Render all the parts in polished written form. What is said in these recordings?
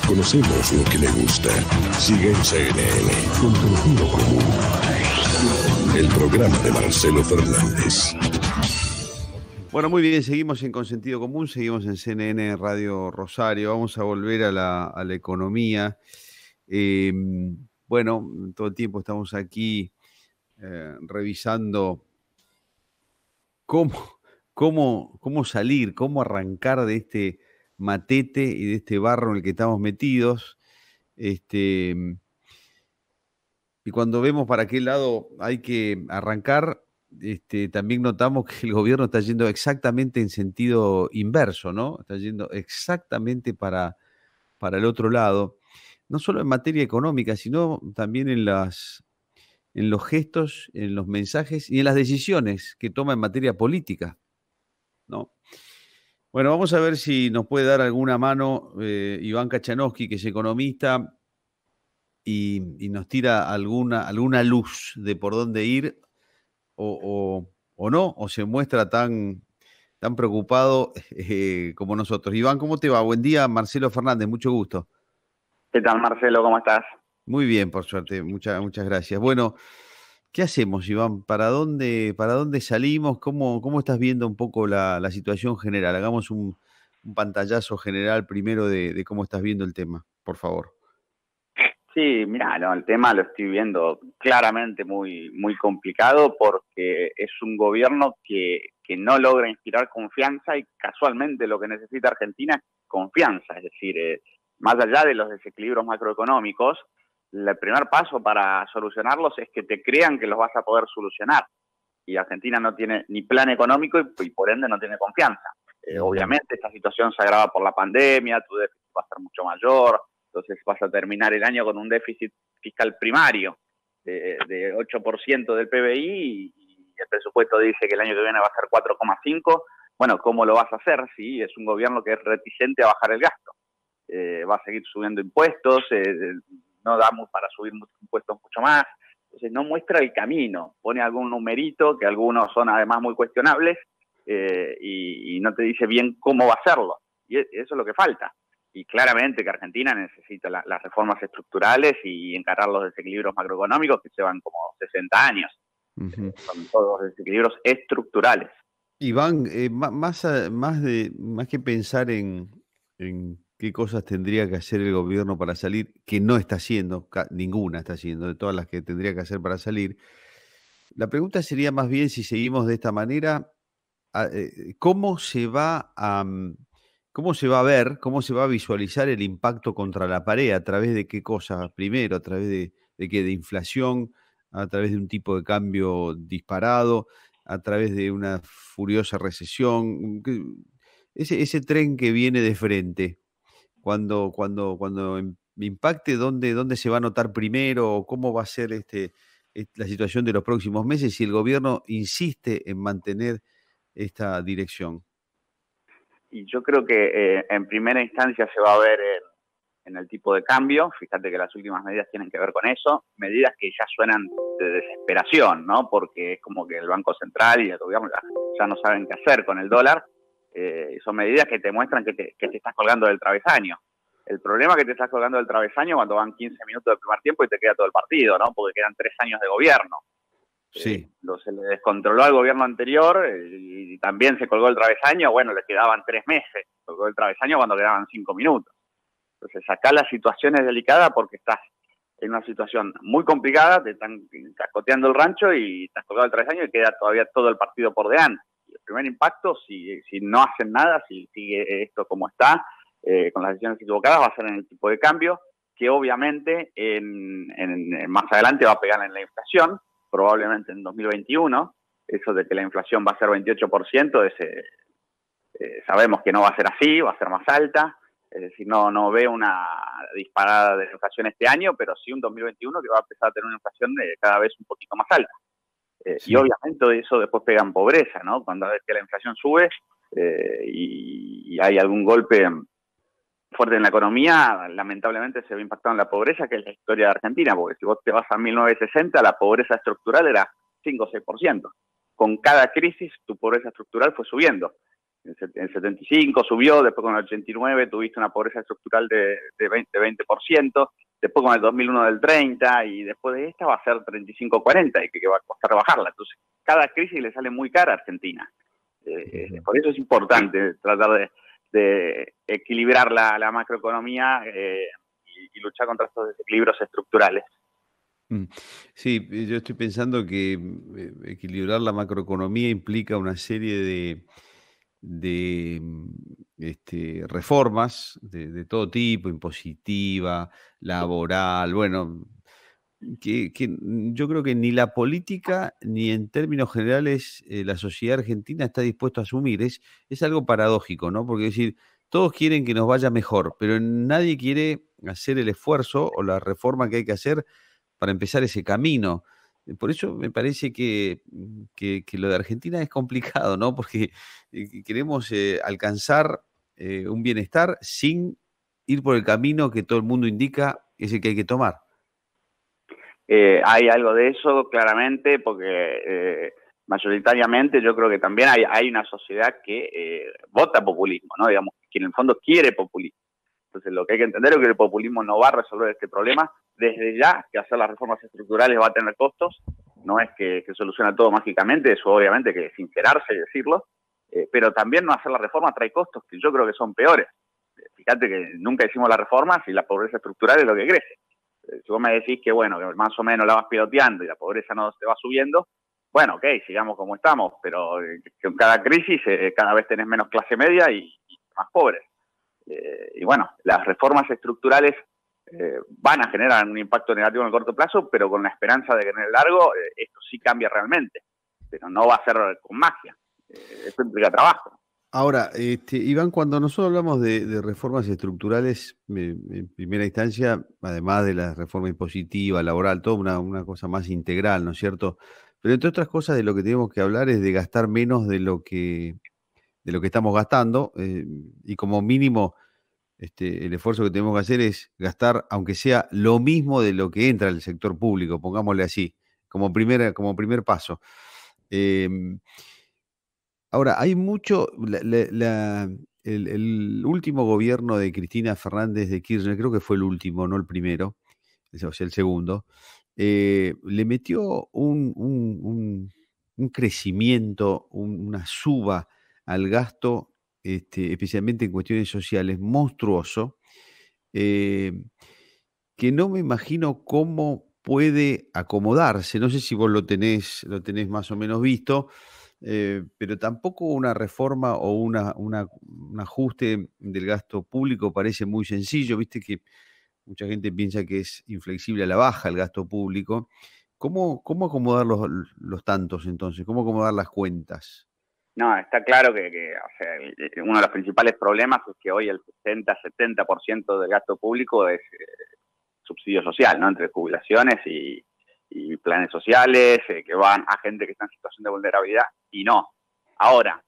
Conocemos lo que le gusta. Sigue en CNN con Sentido Común. El programa de Marcelo Fernández. Bueno, muy bien, seguimos en Consentido Común, seguimos en CNN Radio Rosario. Vamos a volver a la economía. Bueno, todo el tiempo estamos aquí revisando cómo salir, cómo arrancar de este matete y de este barro en el que estamos metidos. Y cuando vemos para qué lado hay que arrancar, también notamos que el gobierno está yendo exactamente en sentido inverso, ¿no? Está yendo exactamente para el otro lado, no solo en materia económica, sino también en los gestos, en los mensajes y en las decisiones que toma en materia política, ¿no? Bueno, vamos a ver si nos puede dar alguna mano Iván Kachanowski, que es economista, y nos tira alguna luz de por dónde ir o no, o se muestra tan preocupado como nosotros. Iván, ¿cómo te va? Buen día, Marcelo Fernández, mucho gusto. ¿Qué tal, Marcelo? ¿Cómo estás? Muy bien, por suerte, muchas gracias. Bueno, ¿qué hacemos, Iván? ¿Para dónde salimos? ¿Cómo estás viendo un poco la situación general? Hagamos un pantallazo general primero de cómo estás viendo el tema, por favor. Sí, mirá, no, el tema lo estoy viendo claramente muy, muy complicado porque es un gobierno que no logra inspirar confianza y casualmente lo que necesita Argentina es confianza. Es decir, más allá de los desequilibrios macroeconómicos, el primer paso para solucionarlos es que te crean que los vas a poder solucionar. Y Argentina no tiene ni plan económico y por ende no tiene confianza. Obviamente esta situación se agrava por la pandemia, tu déficit va a ser mucho mayor. Entonces vas a terminar el año con un déficit fiscal primario de 8% del PBI y el presupuesto dice que el año que viene va a ser 4,5%. Bueno, ¿cómo lo vas a hacer si es un gobierno que es reticente a bajar el gasto? Va a seguir subiendo impuestos, no damos para subir impuestos mucho más. Entonces no muestra el camino, pone algún numerito, que algunos son además muy cuestionables, y no te dice bien cómo va a hacerlo. Y eso es lo que falta. Y claramente que Argentina necesita las reformas estructurales y encarar los desequilibrios macroeconómicos que llevan como 60 años. Uh-huh. Son todos desequilibrios estructurales. Iván, más que pensar en qué cosas tendría que hacer el gobierno para salir, que no está haciendo, ninguna está haciendo, de todas las que tendría que hacer para salir, la pregunta sería más bien si seguimos de esta manera, ¿cómo se va a ver, cómo se va a visualizar el impacto contra la pared? ¿A través de qué cosas? Primero, a través de qué, de inflación, a través de un tipo de cambio disparado, a través de una furiosa recesión, ese tren que viene de frente, cuando impacte, ¿dónde se va a notar primero? ¿Cómo va a ser la situación de los próximos meses si el gobierno insiste en mantener esta dirección? Y yo creo que en primera instancia se va a ver en el tipo de cambio. Fíjate que las últimas medidas tienen que ver con eso, medidas que ya suenan de desesperación, ¿no? Porque es como que el Banco Central y el gobierno ya no saben qué hacer con el dólar. Son medidas que te muestran que te estás colgando del travesaño. El problema es que te estás colgando del travesaño cuando van 15 minutos del primer tiempo y te queda todo el partido, ¿no? Porque quedan 3 años de gobierno. Sí. Se le descontroló al gobierno anterior y también se colgó el travesaño. Bueno, le quedaban 3 meses. Colgó el travesaño cuando quedaban 5 minutos. Entonces acá la situación es delicada porque estás en una situación muy complicada, te están cascoteando el rancho y estás colgado el travesaño y queda todavía todo el partido por delante. Y el primer impacto, si no hacen nada, si sigue esto como está, con las decisiones equivocadas, va a ser en el tipo de cambio, que obviamente más adelante va a pegar en la inflación, probablemente en 2021, eso de que la inflación va a ser 28%, sabemos que no va a ser así, va a ser más alta. Es decir, no veo una disparada de inflación este año, pero sí un 2021 que va a empezar a tener una inflación cada vez un poquito más alta. Sí. Y obviamente eso después pega en pobreza, ¿no? Cuando ves que la inflación sube y hay algún golpe fuerte en la economía, lamentablemente se ve impactado en la pobreza, que es la historia de Argentina, porque si vos te vas a 1960, la pobreza estructural era 5 o 6%. Con cada crisis tu pobreza estructural fue subiendo. En el 75 subió, después con el 89 tuviste una pobreza estructural de 20%, después con el 2001 del 30%, y después de esta va a ser 35-40%, y que va a costar bajarla. Entonces, cada crisis le sale muy cara a Argentina. Por eso es importante tratar de equilibrar la macroeconomía y luchar contra estos desequilibrios estructurales. Sí, yo estoy pensando que equilibrar la macroeconomía implica una serie de reformas de todo tipo, impositiva, laboral, bueno, que yo creo que ni la política ni en términos generales la sociedad argentina está dispuesta a asumir. Es algo paradójico, ¿no? Porque es decir, todos quieren que nos vaya mejor, pero nadie quiere hacer el esfuerzo o la reforma que hay que hacer para empezar ese camino. Por eso me parece que lo de Argentina es complicado, ¿no? Porque queremos alcanzar un bienestar sin ir por el camino que todo el mundo indica es el que hay que tomar. Hay algo de eso, claramente, porque mayoritariamente yo creo que también hay una sociedad que vota populismo, ¿no? Digamos, que en el fondo quiere populismo. Entonces, lo que hay que entender es que el populismo no va a resolver este problema desde ya, que hacer las reformas estructurales va a tener costos. No es que soluciona todo mágicamente, eso obviamente que sincerarse y decirlo, pero también no hacer la reforma trae costos que yo creo que son peores. Fíjate que nunca hicimos las reformas y la pobreza estructural es lo que crece. Si vos me decís que, bueno, que más o menos la vas piloteando y la pobreza no se va subiendo, bueno, ok, sigamos como estamos, pero con cada crisis cada vez tenés menos clase media y más pobres. Y bueno, las reformas estructurales van a generar un impacto negativo en el corto plazo, pero con la esperanza de que en el largo esto sí cambie realmente, pero no va a ser con magia, eso implica trabajo. Ahora, Iván, cuando nosotros hablamos de reformas estructurales, en primera instancia, además de la reforma impositiva, laboral, toda una cosa más integral, ¿no es cierto? Pero entre otras cosas, de lo que tenemos que hablar es de gastar menos de lo que estamos gastando, y como mínimo, el esfuerzo que tenemos que hacer es gastar, aunque sea lo mismo de lo que entra al sector público, pongámosle así, como primer paso. Ahora, hay mucho, el último gobierno de Cristina Fernández de Kirchner, creo que fue el último, no el primero, o sea, el segundo, le metió un crecimiento, una suba al gasto, especialmente en cuestiones sociales, monstruoso, que no me imagino cómo puede acomodarse. No sé si vos lo tenés más o menos visto, pero tampoco una reforma o un ajuste del gasto público parece muy sencillo. Viste que mucha gente piensa que es inflexible a la baja el gasto público. ¿Cómo acomodar los tantos entonces? ¿Cómo acomodar las cuentas? No, está claro que o sea, uno de los principales problemas es que hoy el 60-70% del gasto público es subsidio social, ¿no? Entre jubilaciones y planes sociales que van a gente que está en situación de vulnerabilidad y no. Ahora,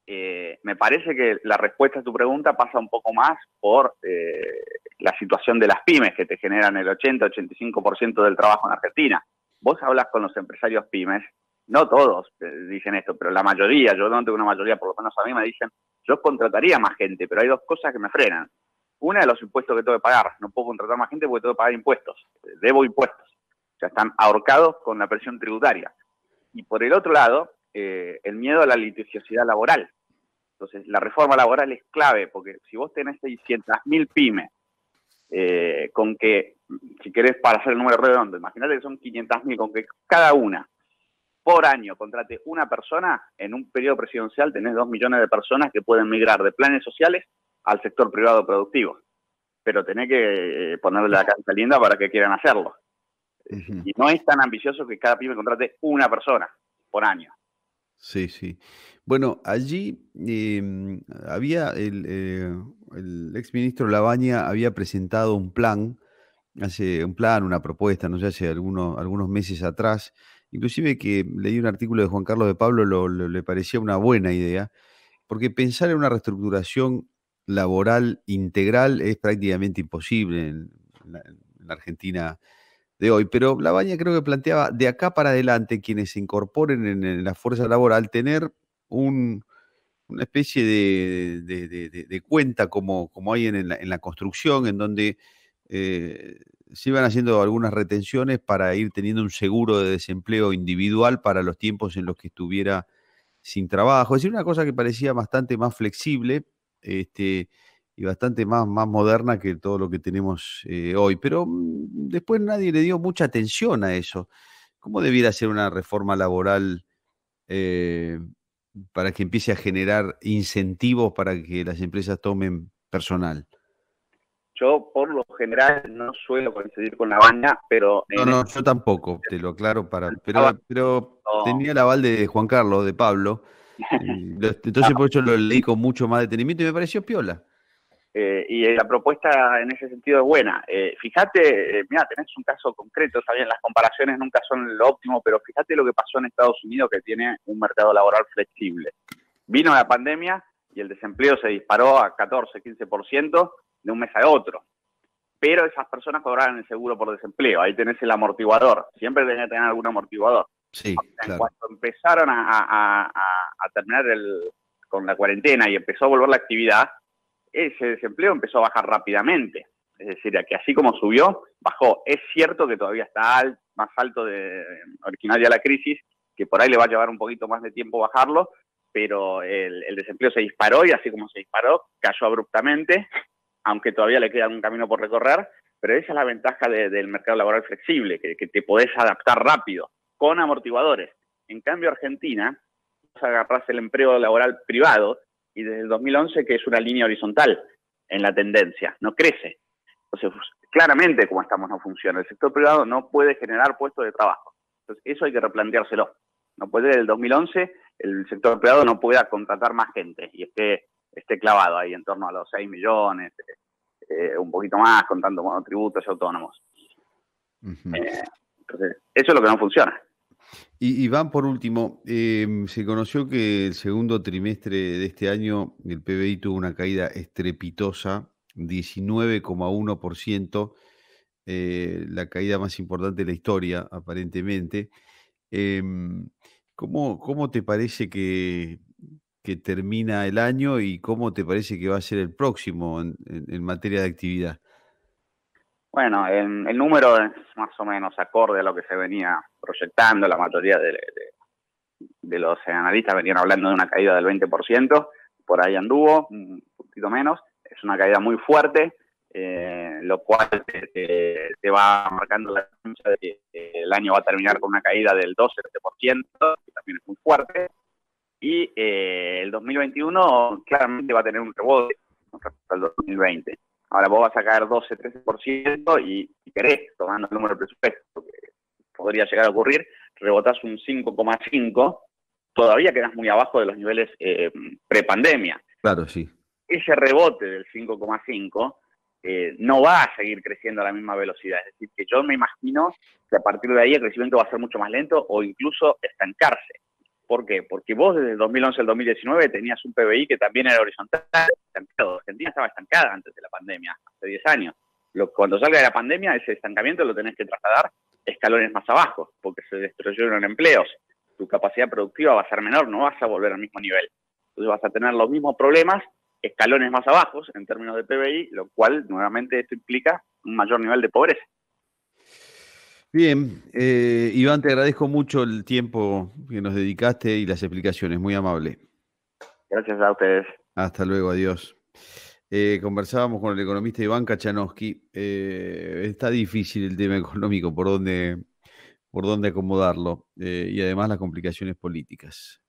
me parece que la respuesta a tu pregunta pasa un poco más por la situación de las pymes, que te generan el 80-85% del trabajo en Argentina. Vos hablas con los empresarios pymes, no todos dicen esto, pero la mayoría, yo no tengo una mayoría, por lo menos a mí me dicen, yo contrataría más gente, pero hay dos cosas que me frenan. Una de los impuestos que tengo que pagar, no puedo contratar más gente porque tengo que pagar impuestos, debo impuestos. O sea, están ahorcados con la presión tributaria. Y por el otro lado, el miedo a la litigiosidad laboral. Entonces, la reforma laboral es clave, porque si vos tenés 600.000 pymes, con que, si querés para hacer el número redondo, imagínate que son 500.000, con que cada una por año contrate una persona, en un periodo presidencial tenés 2 millones de personas que pueden migrar de planes sociales al sector privado productivo. Pero tenés que ponerle la cancha linda para que quieran hacerlo. Uh-huh. Y no es tan ambicioso que cada pyme contrate una persona por año. Sí, sí. Bueno, allí había el exministro Labaña había presentado un plan, una propuesta, no sé, hace algunos meses atrás, inclusive que leí un artículo de Juan Carlos de Pablo, le parecía una buena idea, porque pensar en una reestructuración laboral integral es prácticamente imposible en la Argentina de hoy, pero Labaña creo que planteaba de acá para adelante quienes se incorporen en la fuerza laboral tener un una especie de cuenta como hay en la construcción, en donde se iban haciendo algunas retenciones para ir teniendo un seguro de desempleo individual para los tiempos en los que estuviera sin trabajo. Es decir, una cosa que parecía bastante más flexible, y bastante más moderna que todo lo que tenemos hoy. Pero después nadie le dio mucha atención a eso. ¿Cómo debiera ser una reforma laboral eh, para que empiece a generar incentivos para que las empresas tomen personal? Yo, por lo general, no suelo coincidir con la baña, pero No, yo tampoco, te lo aclaro pero tenía el aval de Juan Carlos, de Pablo, entonces por eso lo leí con mucho más detenimiento y me pareció piola. Y la propuesta en ese sentido es buena. Fíjate, mira, tenés un caso concreto, está bien, las comparaciones nunca son lo óptimo, pero fíjate lo que pasó en Estados Unidos, que tiene un mercado laboral flexible. Vino la pandemia y el desempleo se disparó a 14, 15% de un mes a otro. Pero esas personas cobraban el seguro por desempleo, ahí tenés el amortiguador, siempre tenés que tener algún amortiguador. Sí, claro. Cuando empezaron a terminar con la cuarentena y empezó a volver la actividad, ese desempleo empezó a bajar rápidamente. Es decir, que así como subió, bajó. Es cierto que todavía está más alto de originaria la crisis, que por ahí le va a llevar un poquito más de tiempo bajarlo, pero el desempleo se disparó y así como se disparó, cayó abruptamente, aunque todavía le queda un camino por recorrer, pero esa es la ventaja del mercado laboral flexible, que te podés adaptar rápido, con amortiguadores. En cambio, Argentina, vos agarrás el empleo laboral privado, y desde el 2011 que es una línea horizontal en la tendencia, no crece. Entonces, claramente como estamos no funciona. El sector privado no puede generar puestos de trabajo. Entonces, eso hay que replanteárselo. No puede, desde el 2011, el sector privado no pueda contratar más gente y esté clavado ahí en torno a los 6 millones, un poquito más, contando con tributos autónomos. Uh-huh. Entonces, eso es lo que no funciona. Y Iván, por último, se conoció que el segundo trimestre de este año el PBI tuvo una caída estrepitosa, 19,1%, la caída más importante de la historia, aparentemente. ¿Cómo te parece que termina el año y cómo te parece que va a ser el próximo en materia de actividad? Bueno, el número es más o menos acorde a lo que se venía proyectando. La mayoría de los analistas venían hablando de una caída del 20%, por ahí anduvo, un poquito menos. Es una caída muy fuerte, lo cual te va marcando la cancha de que el año va a terminar con una caída del 12%, que también es muy fuerte. Y el 2021 claramente va a tener un rebote respecto al 2020. Ahora vos vas a caer 12, 13% y querés, tomando el número de presupuesto, que podría llegar a ocurrir, rebotás un 5,5%, todavía quedás muy abajo de los niveles prepandemia. Claro, sí. Ese rebote del 5,5% no va a seguir creciendo a la misma velocidad. Es decir, que yo me imagino que a partir de ahí el crecimiento va a ser mucho más lento o incluso estancarse. ¿Por qué? Porque vos desde el 2011 al 2019 tenías un PBI que también era horizontal, estancado. Argentina estaba estancada antes de la pandemia, hace 10 años. Cuando salga de la pandemia, ese estancamiento lo tenés que trasladar escalones más abajo, porque se destruyeron empleos. Tu capacidad productiva va a ser menor, no vas a volver al mismo nivel. Entonces vas a tener los mismos problemas, escalones más abajo en términos de PBI, lo cual nuevamente esto implica un mayor nivel de pobreza. Bien, Iván, te agradezco mucho el tiempo que nos dedicaste y las explicaciones, muy amable. Gracias a ustedes. Hasta luego, adiós. Conversábamos con el economista Iván Kachanowski. Está difícil el tema económico, por dónde acomodarlo, y además las complicaciones políticas.